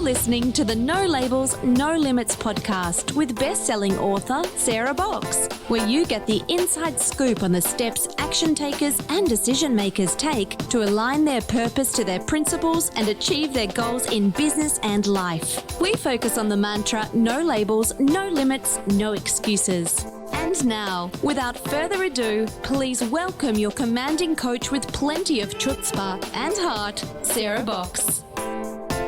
listening to the No Labels, No Limits podcast with best-selling author Sarah Box, where you get the inside scoop on the steps action takers and decision makers take to align their purpose to their principles and achieve their goals in business and life. We focus on the mantra, no labels, no limits, no excuses. And now, without further ado, please welcome your commanding coach with plenty of chutzpah and heart, Sarah Box.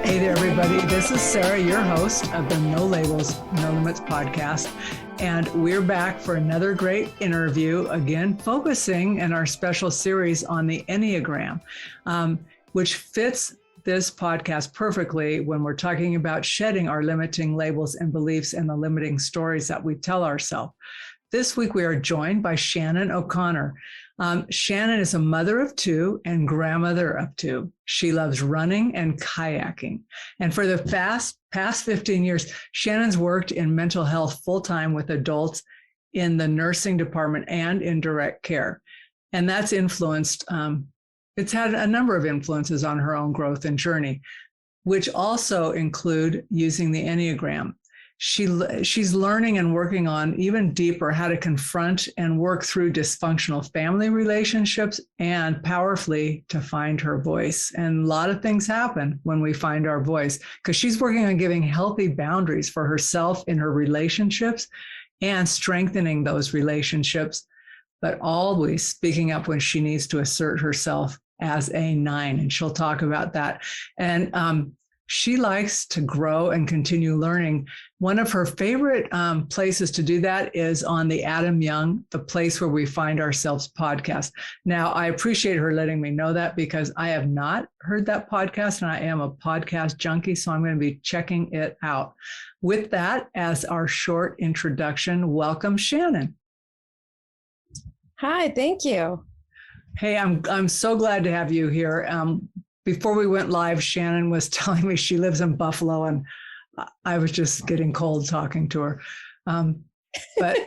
Hey there, everybody. This is Sarah, your host of the No Labels, No Limits podcast. And we're back for another great interview, again, focusing in our special series on the Enneagram, which fits this podcast perfectly when we're talking about shedding our limiting labels and beliefs and the limiting stories that we tell ourselves. This week, we are joined by Shannon O'Connor. Shannon is a mother of two and grandmother of two. She loves running and kayaking. And for the past 15 years, Shannon's worked in mental health full-time with adults in the nursing department and in direct care. And that's influenced, it's had a number of influences on her own growth and journey, which also include using the Enneagram. She's learning and working on even deeper how to confront and work through dysfunctional family relationships and powerfully to find her voice. And a lot of things happen when we find our voice because she's working on giving healthy boundaries for herself in her relationships and strengthening those relationships, but always speaking up when she needs to assert herself as a 9. And she'll talk about that. And she likes to grow and continue learning. One of her favorite places to do that is on the Adam Young, The Place Where We Find Ourselves podcast. Now, I appreciate her letting me know that because I have not heard that podcast and I am a podcast junkie, so I'm going to be checking it out. With that, as our short introduction, welcome, Shannon. Hi, thank you. Hey, I'm so glad to have you here. Before we went live, Shannon was telling me she lives in Buffalo, and I was just getting cold talking to her. But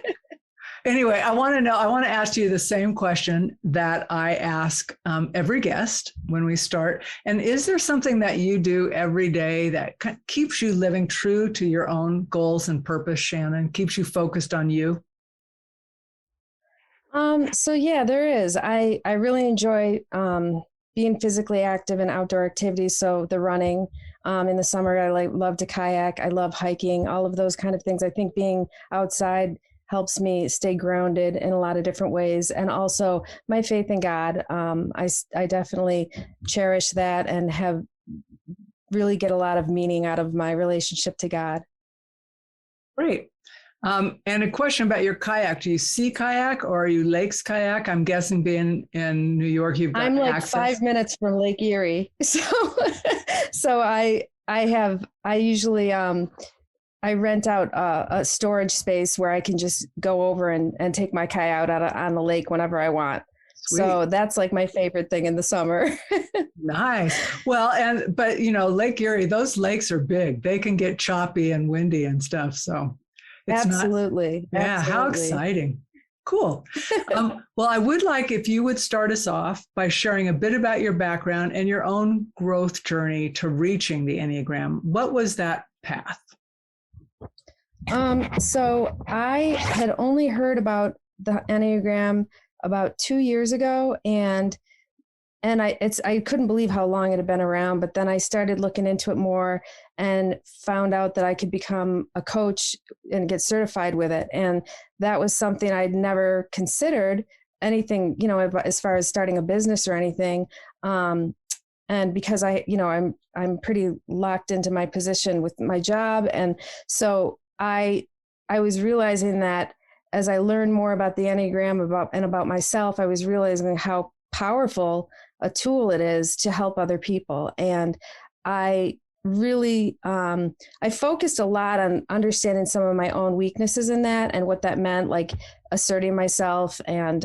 anyway, I want to ask you the same question that I ask every guest when we start. And is there something that you do every day that keeps you living true to your own goals and purpose, Shannon, keeps you focused on you? So yeah, there is. I really enjoy being physically active in outdoor activities. So the running, in the summer, I love to kayak. I love hiking, all of those kind of things. I think being outside helps me stay grounded in a lot of different ways. And also my faith in God. I definitely cherish that and have really get a lot of meaning out of my relationship to God. Great. And a question about your kayak. Do you sea kayak or are you lakes kayak? I'm guessing being in New York, you've got I'm like access. 5 minutes from Lake Erie. So I usually, I rent out a storage space where I can just go over and take my kayak out on the lake whenever I want. Sweet. So that's like my favorite thing in the summer. Nice. Well, but Lake Erie, those lakes are big. They can get choppy and windy and stuff. So Absolutely. Yeah. Absolutely. How exciting. Cool. Well, I would like if you would start us off by sharing a bit about your background and your own growth journey to reaching the Enneagram. What was that path? So I had only heard about the Enneagram about 2 years ago, and I couldn't believe how long it had been around, but then I started looking into it more and found out that I could become a coach and get certified with it. And that was something I'd never considered anything, as far as starting a business or anything. And because I'm pretty locked into my position with my job. And so I was realizing that as I learned more about the Enneagram about myself, I was realizing how powerful a tool it is to help other people. And I really, I focused a lot on understanding some of my own weaknesses in that and what that meant, like asserting myself. And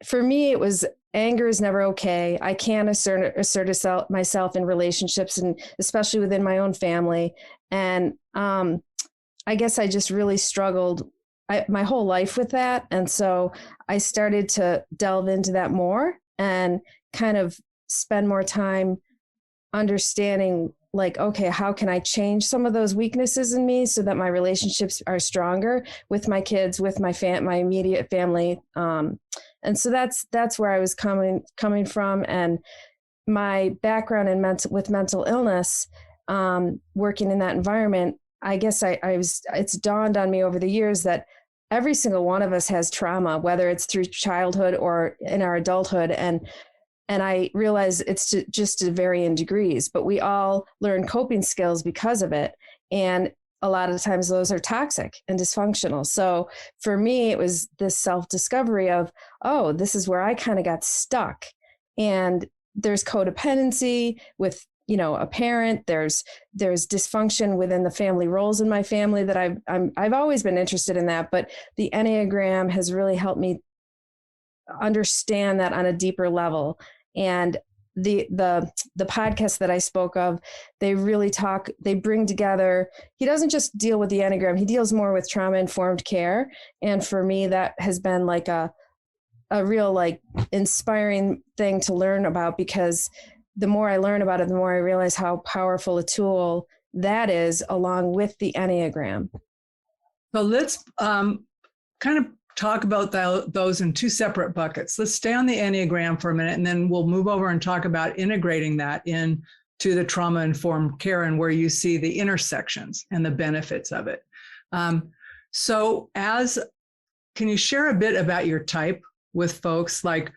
for me, it was anger is never okay. I can't assert myself in relationships, and especially within my own family. And I guess I just really struggled my whole life with that. And so I started to delve into that more and kind of spend more time understanding like, okay, how can I change some of those weaknesses in me so that my relationships are stronger with my kids, with my immediate family. And so that's where I was coming from. And my background in with mental illness, working in that environment, I guess it's dawned on me over the years that every single one of us has trauma, whether it's through childhood or in our adulthood. And I realize it's just to varying degrees, but we all learn coping skills because of it. And a lot of the times those are toxic and dysfunctional. So for me, it was this self-discovery of, oh, this is where I kind of got stuck. And there's codependency with, a parent. There's dysfunction within the family roles in my family that I've always been interested in that, but the Enneagram has really helped me understand that on a deeper level. And the podcast that I spoke of, they bring together, he doesn't just deal with the Enneagram, he deals more with trauma-informed care. And for me, that has been like a real like inspiring thing to learn about, because the more I learn about it, the more I realize how powerful a tool that is, along with the Enneagram. So let's kind of talk about those in two separate buckets. Let's stay on the Enneagram for a minute, and then we'll move over and talk about integrating that into the trauma-informed care and where you see the intersections and the benefits of it. So can you share a bit about your type with folks, like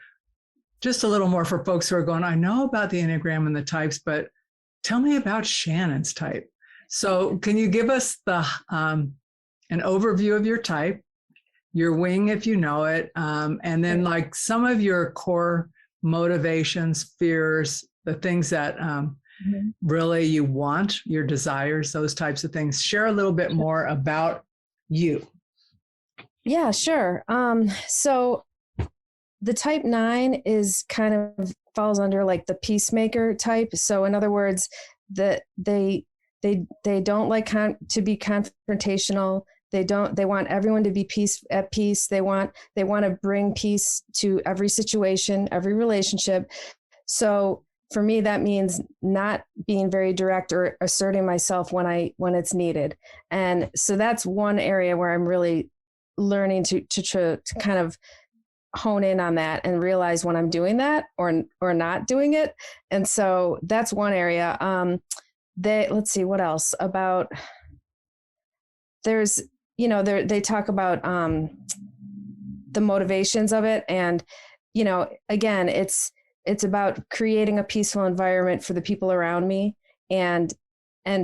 just a little more for folks who are going, I know about the Enneagram and the types, but tell me about Shannon's type. So can you give us an overview of your type, your wing, if you know it, and then like some of your core motivations, fears, the things that really you want, your desires, those types of things. Share a little bit more about you. Yeah, sure. So the type 9 is kind of falls under like the peacemaker type. So in other words, that they don't like to be confrontational. They want everyone to be at peace. They want to bring peace to every situation, every relationship. So for me, that means not being very direct or asserting myself when it's needed. And so that's one area where I'm really learning to kind of hone in on that and realize when I'm doing that or not doing it. And so that's one area. Let's see what else about, there's, they talk about the motivations of it. And, again, it's about creating a peaceful environment for the people around me. And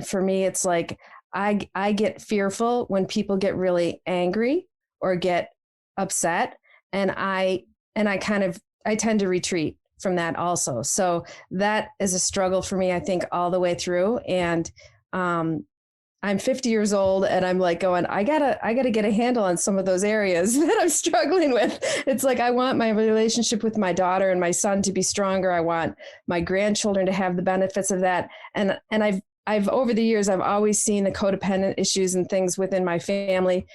for me, it's like, I get fearful when people get really angry or get upset. And I tend to retreat from that also. So that is a struggle for me, I think, all the way through. And I'm 50 years old and I'm like going, I gotta get a handle on some of those areas that I'm struggling with. It's like, I want my relationship with my daughter and my son to be stronger. I want my grandchildren to have the benefits of that. And I've over the years, I've always seen the codependent issues and things within my family.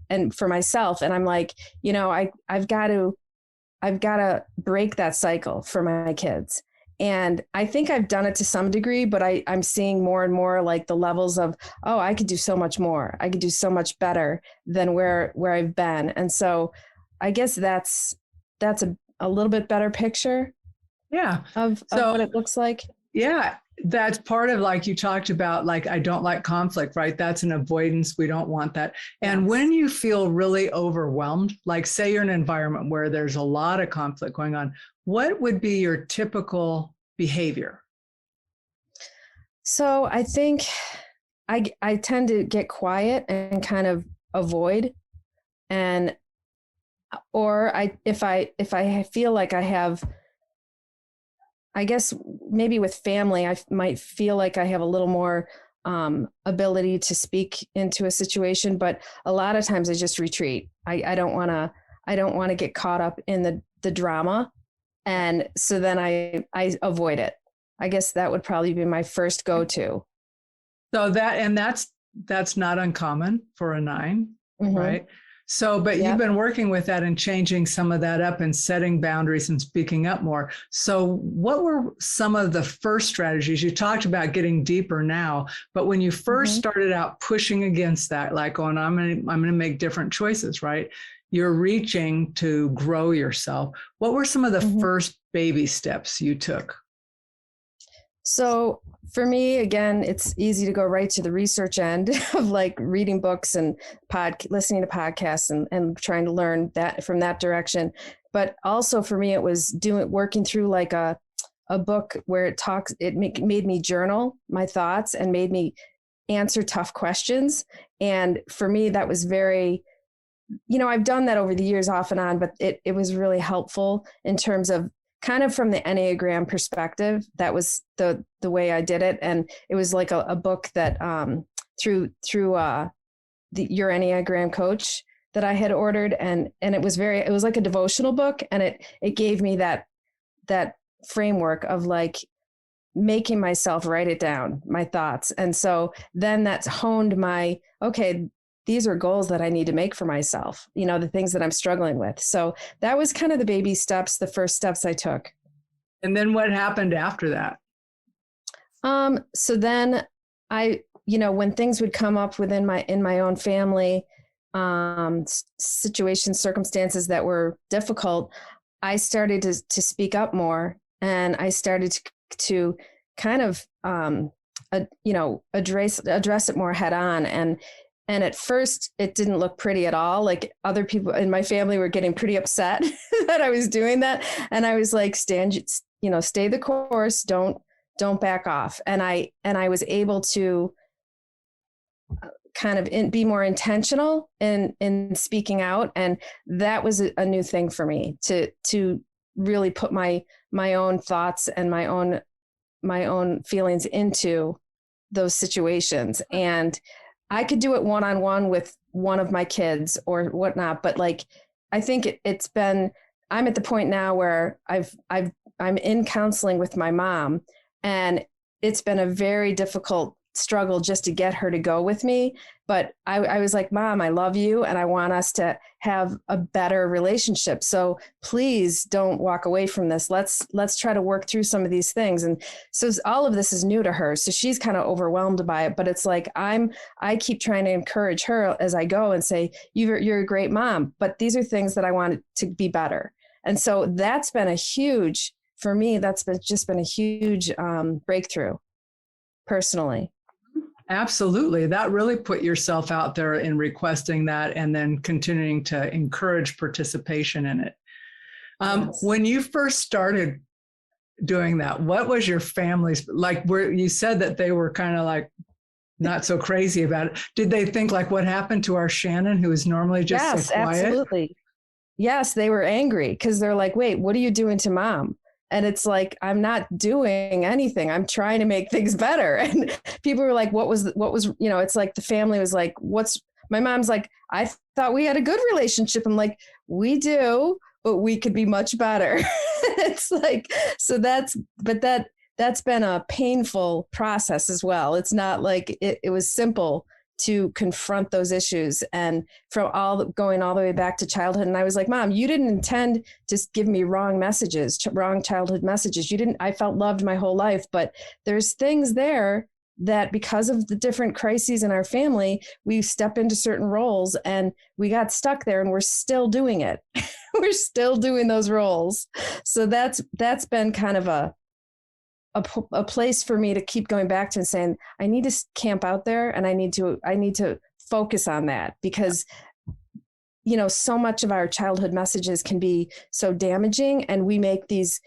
And for myself, and I'm like, I've got to break that cycle for my kids. And I think I've done it to some degree, but I'm seeing more and more like the levels of, oh, I could do so much more. I could do so much better than where I've been. And so I guess that's a little bit better picture. Yeah. Of what it looks like. Yeah. That's part of, like you talked about, like, I don't like conflict, right? That's an avoidance. We don't want that. And yes. When you feel really overwhelmed, like say you're in an environment where there's a lot of conflict going on, what would be your typical behavior? So I think I tend to get quiet and kind of avoid. If I feel like I have, I guess maybe with family, I might feel like I have a little more ability to speak into a situation, but a lot of times I just retreat. I don't want to get caught up in the drama. And so then I avoid it. I guess that would probably be my first go-to. So that's not uncommon for a 9, mm-hmm. right? So, but you've Yep. been working with that and changing some of that up and setting boundaries and speaking up more. So what were some of the first strategies? You talked about getting deeper now, but when you first started out pushing against that, like, oh, I'm going to make different choices, right? You're reaching to grow yourself. What were some of the first baby steps you took? So for me, again, it's easy to go right to the research end of like reading books and listening to podcasts and trying to learn that from that direction. But also for me, it was working through like a book where it made me journal my thoughts and made me answer tough questions. And for me, that was very, I've done that over the years off and on, but it was really helpful in terms of kind of from the Enneagram perspective. That was the way I did it. And it was like a book that through your Enneagram coach that I had ordered. And it was like a devotional book. And it gave me that framework of like making myself write it down, my thoughts. And so then that's honed these are goals that I need to make for myself, the things that I'm struggling with. So that was kind of the baby steps, the first steps I took. And then what happened after that? So then when things would come up in my own family, situations, circumstances that were difficult, I started to speak up more, and I started to kind of, address it more head on. And at first it didn't look pretty at all. Like other people in my family were getting pretty upset that I was doing that. And I was like, stay the course. Don't back off. And I was able to kind of be more intentional in speaking out. And that was a new thing for me to really put my own thoughts and my own feelings into those situations. And I could do it one-on-one with one of my kids or whatnot, but like, I think I'm at the point now where I'm in counseling with my mom, and it's been a very difficult struggle just to get her to go with me. But I was like, Mom, I love you, and I want us to have a better relationship. So please don't walk away from this. Let's try to work through some of these things. And so all of this is new to her. So she's kind of overwhelmed by it, but it's like, I keep trying to encourage her as I go and say, you're a great mom, but these are things that I want to be better. And so that's been for me, just been a huge breakthrough personally. Absolutely. That really put yourself out there in requesting that and then continuing to encourage participation in it. Yes. When you first started doing that, what was your family's like? Where you said that they were kind of like not so crazy about it. Did they think like, what happened to our Shannon, who is normally just so quiet? Absolutely. Yes, they were angry because they're like, wait, what are you doing to Mom? And it's like, I'm not doing anything. I'm trying to make things better. And people were like, what was, it's like the family was like, my mom's like, I thought we had a good relationship. I'm like, we do, but we could be much better. It's like, so that's been a painful process as well. It's not like it was simple to confront those issues, and going all the way back to childhood. And I was like, Mom, you didn't intend to give me wrong childhood messages. I felt loved my whole life, but there's things there that because of the different crises in our family, we step into certain roles and we got stuck there, and we're still doing it. We're still doing those roles. So that's been kind of a place for me to keep going back to and saying, I need to camp out there, and I need to focus on that, because, so much of our childhood messages can be so damaging, and we make these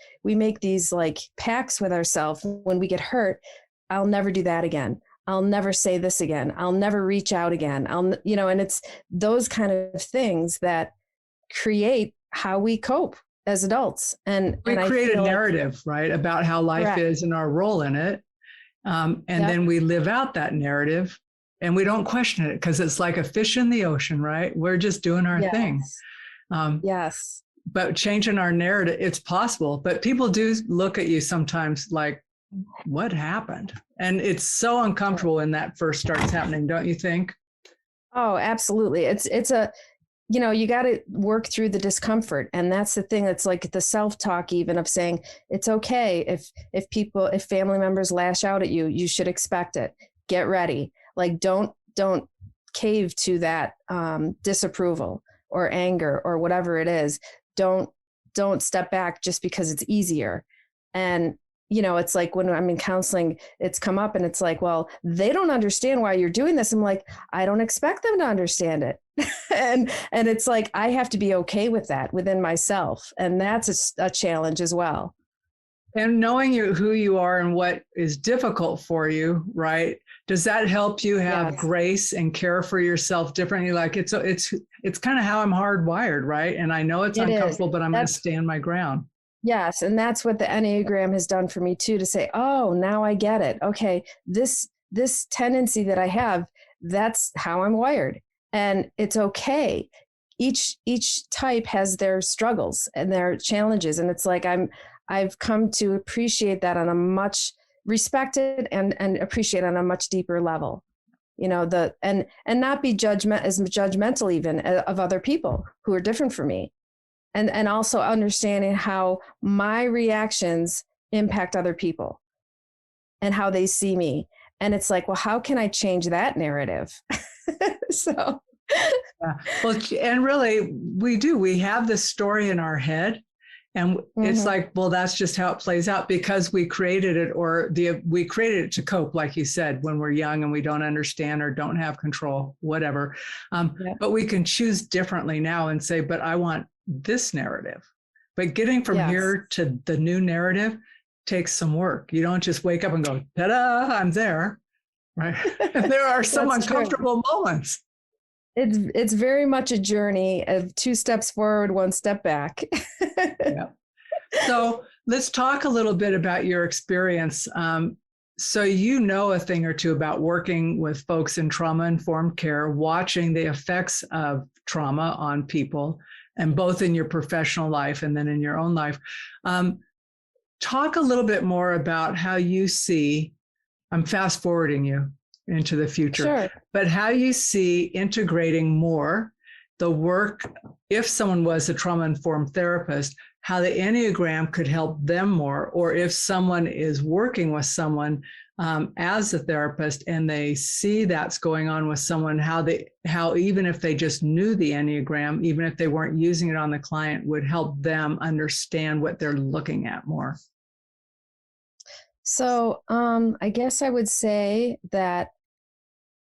like pacts with ourselves when we get hurt. I'll never do that again. I'll never say this again. I'll never reach out again. And it's those kind of things that create how we cope as adults. And we create a narrative, right, about how life is and our role in it. Then we live out that narrative, and we don't question it because it's like a fish in the ocean, right? We're just doing our thing. Yes. But changing our narrative, it's possible. But people do look at you sometimes like, what happened? And it's so uncomfortable when that first starts happening, don't you think? Oh, absolutely. It's you got to work through the discomfort. And that's the thing. That's like the self-talk even of saying, it's okay. If family members lash out at you, you should expect it. Get ready. Like, don't cave to that disapproval or anger or whatever it is. Don't step back just because it's easier. And, it's like when I'm in counseling, it's come up and it's like, well, they don't understand why you're doing this. I'm like, I don't expect them to understand it. and it's like, I have to be okay with that within myself. And that's a challenge as well. And knowing who you are and what is difficult for you, right? Does that help you have grace and care for yourself differently? Like it's kind of how I'm hardwired, right? And I know it's uncomfortable, but I'm going to stand my ground. Yes. And that's what the Enneagram has done for me too, to say, oh, now I get it. Okay. This tendency that I have, that's how I'm wired. And it's okay. Each type has their struggles and their challenges. And it's like, I've come to appreciate that on a much respected and appreciate on a much deeper level, and not be judgmental even of other people who are different from me. And also understanding how my reactions impact other people and how they see me. And it's like, well, how can I change that narrative? So. Yeah. Well, and really we have this story in our head. And it's like, well, that's just how it plays out because we created it we created it to cope, like you said, when we're young and we don't understand or don't have control, whatever. But we can choose differently now and say, but I want this narrative. But getting from here to the new narrative takes some work. You don't just wake up and go, ta-da, I'm there, right? There are some uncomfortable moments. It's very much a journey of 2 steps forward, 1 step back. Yeah. So let's talk a little bit about your experience. So you know a thing or two about working with folks in trauma-informed care, watching the effects of trauma on people, and both in your professional life and then in your own life. Talk a little bit more about how you see, I'm fast forwarding you into the future, sure, but how you see integrating more the work, if someone was a trauma-informed therapist, how the Enneagram could help them more, or if someone is working with someone as a therapist and they see that's going on with someone, how even if they just knew the Enneagram, even if they weren't using it on the client, would help them understand what they're looking at more. So I guess I would say that,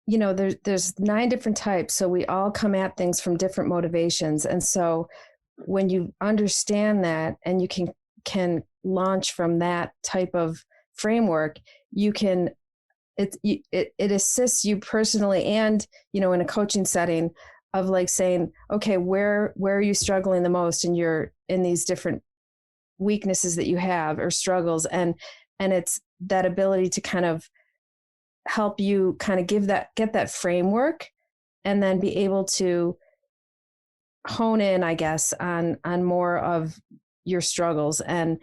there's 9 different types. So we all come at things from different motivations. And so when you understand that and you can launch from that type of framework, you can, it assists you personally and, in a coaching setting of like saying, okay, where are you struggling the most in these different weaknesses that you have or struggles? And it's that ability to kind of help you kind of get that framework and then be able to hone in, I guess, on more of your struggles and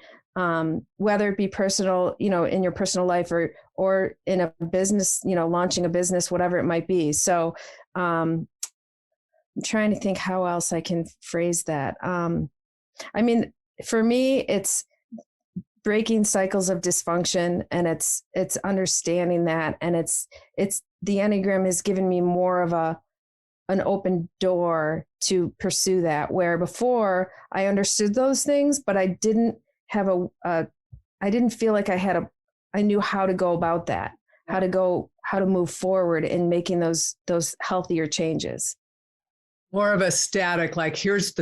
whether it be personal, in your personal life or in a business, launching a business, whatever it might be. So I'm trying to think how else I can phrase that. I mean, for me, it's breaking cycles of dysfunction, and it's understanding that, and it's the Enneagram has given me more of an open door to pursue that, where before I understood those things, but I didn't have I didn't feel like I knew how to go about that, how to move forward in making those healthier changes. More of a static, like here's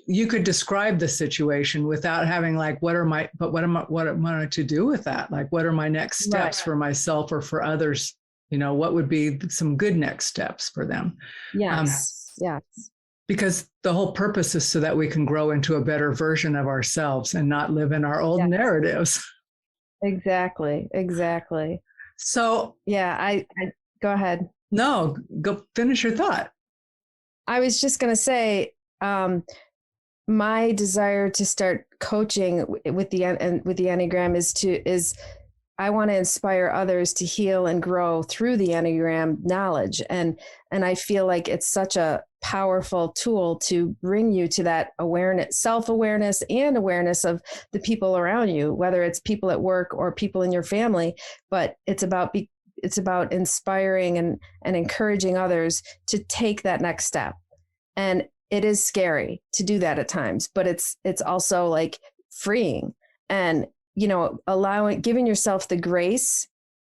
you could describe the situation without having like, what am I to do with that? Like, what are my next steps for myself or for others? What would be some good next steps for them? Yes. Yes. Because the whole purpose is so that we can grow into a better version of ourselves and not live in our old narratives. Exactly. So yeah, I go ahead. No, go finish your thought. I was just going to say, my desire to start coaching with the Enneagram is I want to inspire others to heal and grow through the Enneagram knowledge. And I feel like it's such a powerful tool to bring you to that awareness, self-awareness, and awareness of the people around you, whether it's people at work or people in your family. But it's about inspiring and encouraging others to take that next step. And it is scary to do that at times, but it's also like freeing and, giving yourself the grace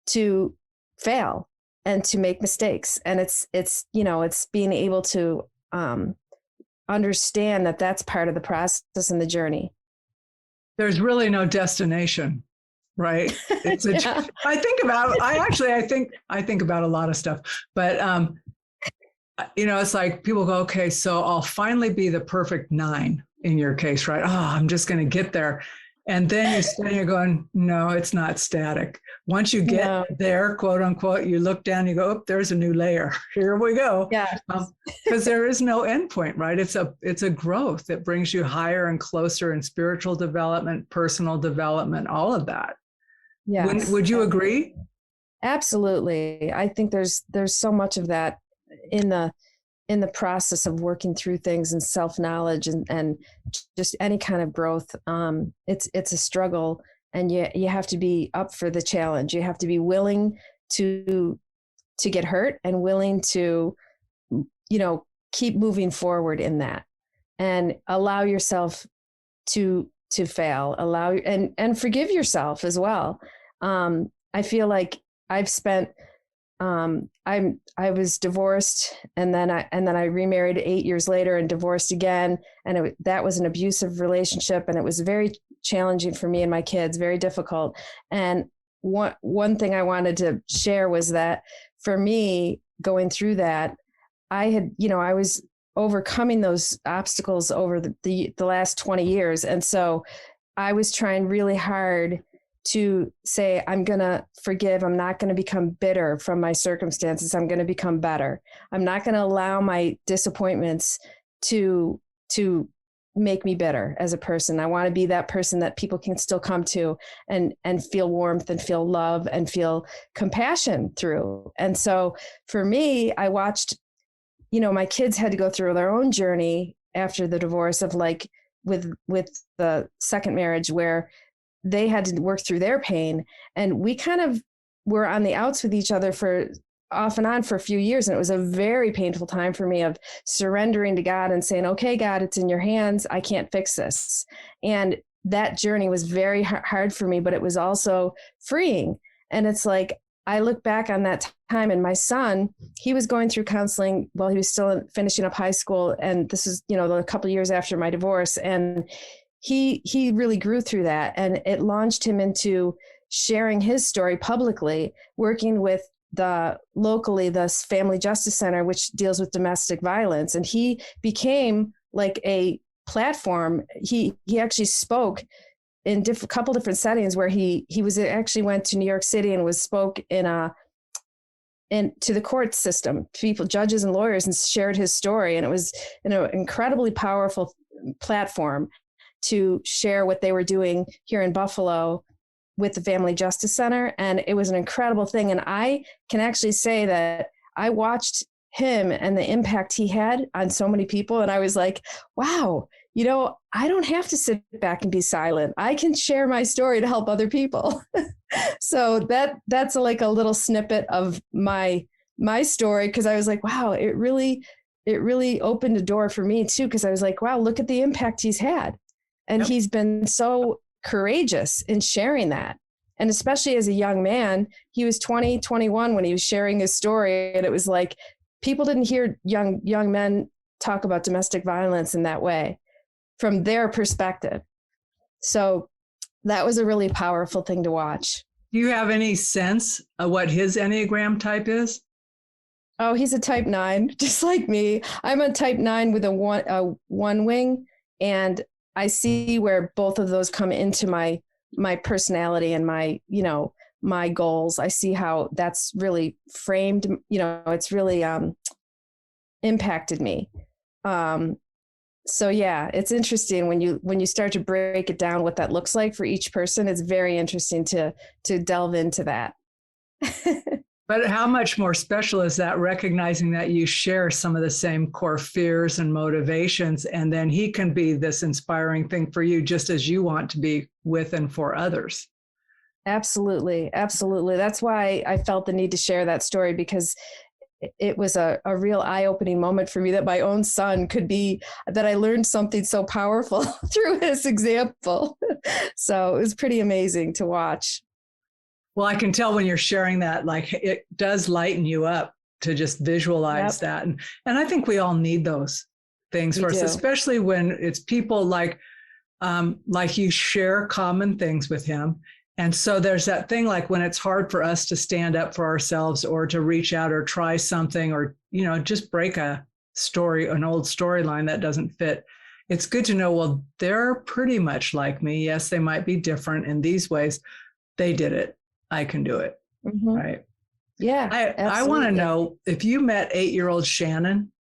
to fail and to make mistakes. And it's being able to understand that that's part of the process and the journey. There's really no destination, right? It's Yeah. I think about a lot of stuff, but it's like people go, okay, so I'll finally be the perfect 9 in your case, right? Oh, I'm just going to get there. And then you stand there going, no, it's not static. Once you get there, quote unquote, you look down, you go, oh, there's a new layer. Here we go. Yeah. Because there is no endpoint, right? It's a growth that brings you higher and closer in spiritual development, personal development, all of that. Yeah. Would you agree? Absolutely. I think there's so much of that in the process of working through things and self-knowledge and just any kind of growth. It's a struggle, and you have to be up for the challenge. You have to be willing to get hurt and willing to, keep moving forward in that, and allow yourself to fail, and forgive yourself as well. I feel like I've spent, I was divorced, and then I remarried 8 years later and divorced again. And that was an abusive relationship, and it was very challenging for me and my kids, very difficult. And one thing I wanted to share was that for me, going through that, I was overcoming those obstacles over the last 20 years. And so I was trying really hard to say, I'm going to forgive. I'm not going to become bitter from my circumstances. I'm going to become better. I'm not going to allow my disappointments to make me bitter as a person. I want to be that person that people can still come to and feel warmth and feel love and feel compassion through. And so for me, I watched, my kids had to go through their own journey after the divorce of like with the second marriage, where they had to work through their pain. And we kind of were on the outs with each other for off and on for a few years. And it was a very painful time for me of surrendering to God and saying, okay, God, it's in your hands. I can't fix this. And that journey was very hard for me, but it was also freeing. And it's like, I look back on that time, and my son, he was going through counseling while he was still finishing up high school. And this is, a couple of years after my divorce. And he really grew through that, and it launched him into sharing his story publicly, working with the Family Justice Center, which deals with domestic violence. And he became like a platform. He actually spoke in couple different settings where he went to New York City and spoke to the court system, people, judges and lawyers, and shared his story. And it was an incredibly powerful platform to share what they were doing here in Buffalo with the Family Justice Center. And it was an incredible thing. And I can actually say that I watched him and the impact he had on so many people. And I was like, wow, I don't have to sit back and be silent. I can share my story to help other people. So that's like a little snippet of my story. Cause I was like, wow, it really opened a door for me too. Cause I was like, wow, look at the impact he's had. And he's been so courageous in sharing that. And especially as a young man, he was 20, 21 when he was sharing his story. And it was like, people didn't hear young men talk about domestic violence in that way from their perspective. So that was a really powerful thing to watch. Do you have any sense of what his Enneagram type is? Oh, he's a type 9, just like me. I'm a type 9 with a one wing. And I see where both of those come into my personality and my goals. I see how that's really framed, it's really impacted me. So yeah, it's interesting when you start to break it down, what that looks like for each person. It's very interesting to delve into that. But how much more special is that, recognizing that you share some of the same core fears and motivations, and then he can be this inspiring thing for you, just as you want to be with and for others. Absolutely. Absolutely. That's why I felt the need to share that story, because it was a real eye-opening moment for me that my own son that I learned something so powerful through his example. So it was pretty amazing to watch. Well, I can tell when you're sharing that, like, it does lighten you up to just visualize that. And I think we all need those things for us, especially when it's people like you share common things with him. And so there's that thing, like when it's hard for us to stand up for ourselves or to reach out or try something, or, just break an old storyline that doesn't fit. It's good to know, well, they're pretty much like me. Yes, they might be different in these ways. They did it. I can do it. Mm-hmm. Right. Yeah. I want to know, if you met 8-year-old Shannon,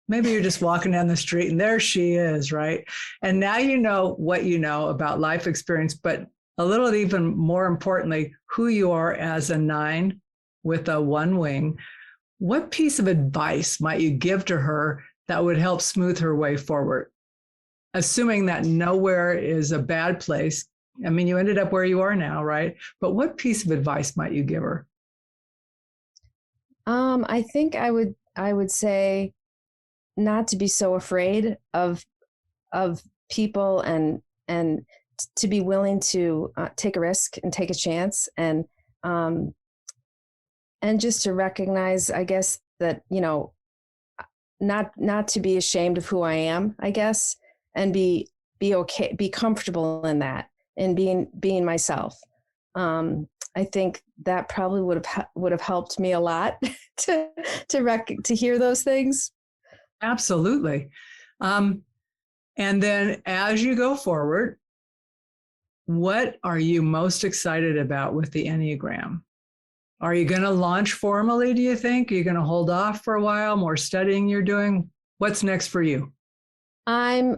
maybe you're just walking down the street and there she is, right? And now you know what you know about life experience, but a little even more importantly, who you are as a 9 with a 1 wing. What piece of advice might you give to her that would help smooth her way forward? Assuming that nowhere is a bad place. I mean, you ended up where you are now, right? But what piece of advice might you give her? I think I would say not to be so afraid of people, and to be willing to take a risk and take a chance, and just to recognize, I guess, that, not to be ashamed of who I am, I guess, and be okay, be comfortable in that, and being myself. I think that probably would have helped me a lot to hear those things. Absolutely. And then as you go forward, what are you most excited about with the Enneagram? Are you going to launch formally, do you think? Are you going to hold off for a while, more studying you're doing? What's next for you? I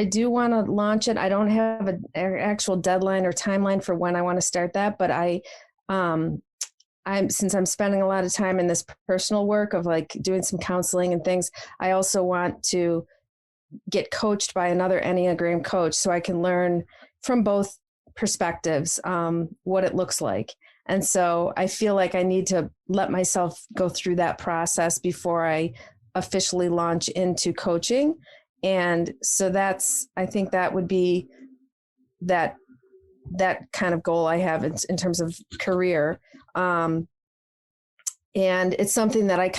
do want to launch it. I don't have an actual deadline or timeline for when I want to start that, but since I'm spending a lot of time in this personal work of like doing some counseling and things, I also want to get coached by another Enneagram coach so I can learn from both perspectives what it looks like. And so I feel like I need to let myself go through that process before I officially launch into coaching. And so I think that would be that kind of goal I have in terms of career. And it's something that I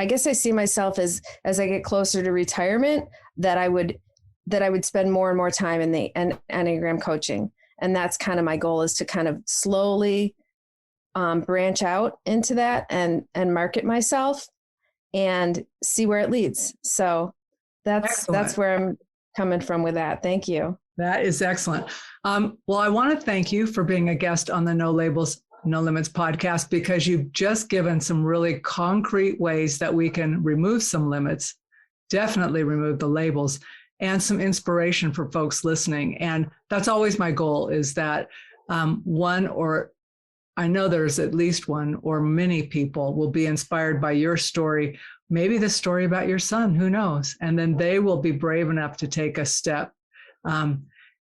guess I see myself as I get closer to retirement, that I would spend more and more time in the Enneagram coaching. And that's kind of my goal, is to kind of slowly branch out into that and market myself and see where it leads. So that's where I'm coming from with that. Thank you. That is excellent. Well, I want to thank you for being a guest on the No Labels, No Limits podcast, because you've just given some really concrete ways that we can remove some limits, definitely remove the labels, and some inspiration for folks listening. And that's always my goal, is that I know there's at least one or many people will be inspired by your story, maybe the story about your son, who knows? And then they will be brave enough to take a step.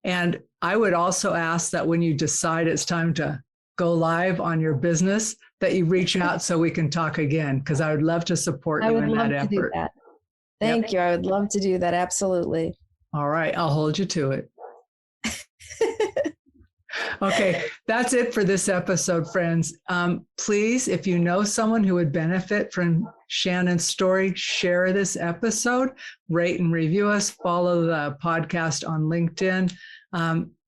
And I would also ask that when you decide it's time to go live on your business, that you reach out so we can talk again, because I would love to support you in that effort. Do that. Thank you. I would love to do that. Absolutely. All right. I'll hold you to it. Okay, that's it for this episode, friends. Please, if you know someone who would benefit from Shannon's story, share this episode, rate and review us, follow the podcast on LinkedIn.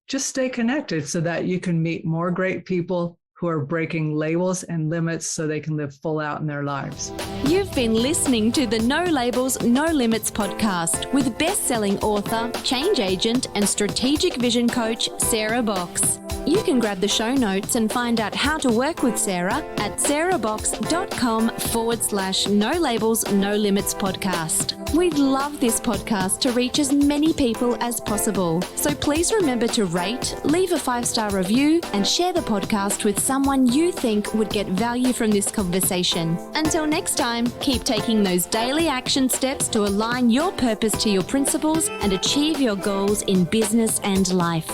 Just stay connected so that you can meet more great people who are breaking labels and limits so they can live full out in their lives. You've been listening to the No Labels, No Limits podcast with best-selling author, change agent, and strategic vision coach, Sarah Box. You can grab the show notes and find out how to work with Sarah at sarahbox.com/no labels, no limits podcast. We'd love this podcast to reach as many people as possible. So please remember to rate, leave a 5-star review, and share the podcast with someone you think would get value from this conversation. Until next time, keep taking those daily action steps to align your purpose to your principles and achieve your goals in business and life.